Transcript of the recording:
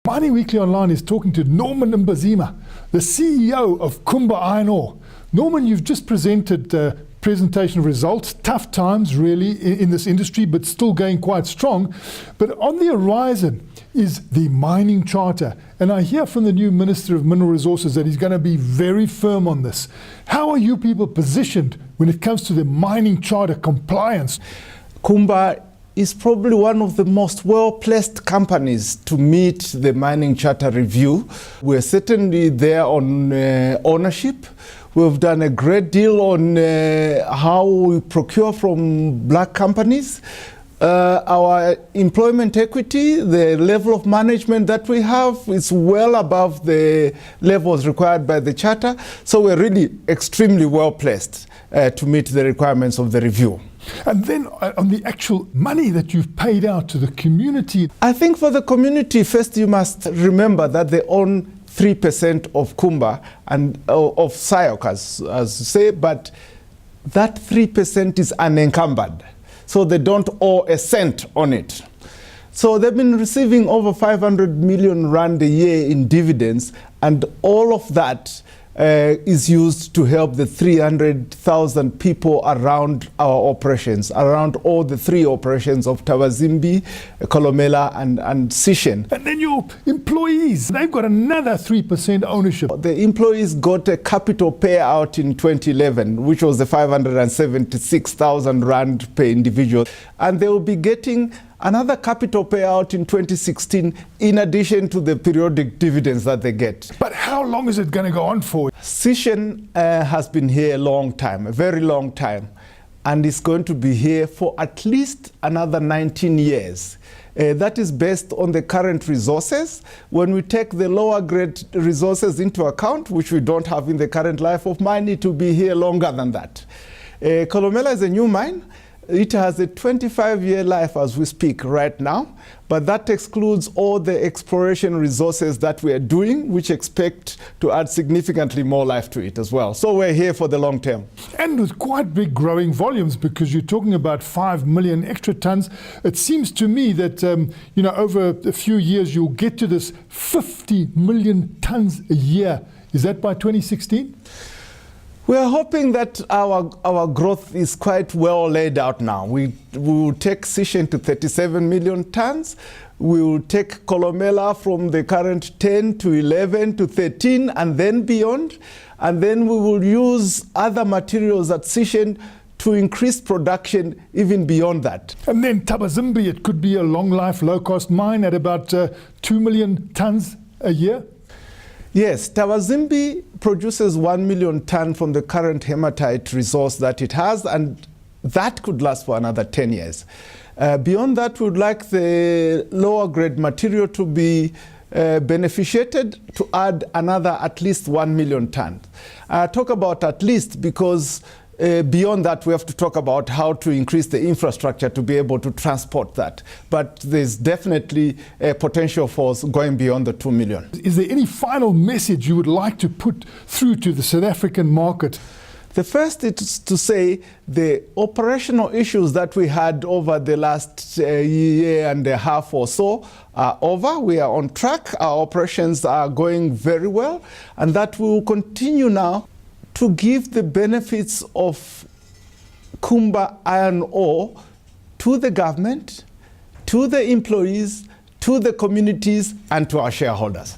Mining Weekly Online is talking to Norman Mbazima, the CEO of Kumba Iron Ore. Norman, you've just presented a presentation of results. Tough times really in this industry, but still going quite strong. But on the horizon is the mining charter. And I hear from the new Minister of Mineral Resources that he's going to be very firm on this. How are you people positioned when it comes to the mining charter compliance? Kumba is probably one of the most well-placed companies to meet the mining charter review. We're certainly there on ownership. We've done a great deal on how we procure from black companies. Our employment equity, the level of management that we have is well above the levels required by the charter. So we're really extremely well placed to meet the requirements of the review. And then on the actual money that you've paid out to the community. I think for the community, first you must remember that they own 3% of Kumba and of SIOC, as you say, but that 3% is unencumbered. So they don't owe a cent on it. So they've been receiving over 500 million rand a year in dividends, and all of that is used to help the 300,000 people around our operations, around all the three operations of Tawazimbi, Kolomela and Sishen. And then your employees, they've got another 3% ownership. The employees got a capital payout in 2011, which was the 576,000 rand per individual. And they will be getting another capital payout in 2016 in addition to the periodic dividends that they get. But how long is it going to go on for? Sishen has been here a long time, a very long time, and is going to be here for at least another 19 years. That is based on the current resources. When we take the lower grade resources into account, which we don't have in the current life of mine, it will be here longer than that. Kolomela is a new mine. It has a 25-year life as we speak right now, but that excludes all the exploration resources that we are doing, which expect to add significantly more life to it as well. So we're here for the long term. And with quite big growing volumes, because you're talking about 5 million extra tons. It seems to me that over a few years you'll get to this 50 million tons a year. Is that by 2016? We are hoping that our growth is quite well laid out now. We will take Sishen to 37 million tons. We will take Kolomela from the current 10 to 11 to 13 and then beyond. And then we will use other materials at Sishen to increase production even beyond that. And then Tawazimbi, it could be a long life, low cost mine at about 2 million tons a year. Yes, Tawazimbi produces 1 million ton from the current hematite resource that it has, and that could last for another 10 years. Beyond that, we would like the lower grade material to be beneficiated to add another at least 1 million ton. I talk about at least because beyond that, we have to talk about how to increase the infrastructure to be able to transport that. But there's definitely a potential for us going beyond the 2 million. Is there any final message you would like to put through to the South African market? The first is to say the operational issues that we had over the last year and a half or so are over. We are on track. Our operations are going very well, and that we will continue now to give the benefits of Kumba Iron Ore to the government, to the employees, to the communities, and to our shareholders.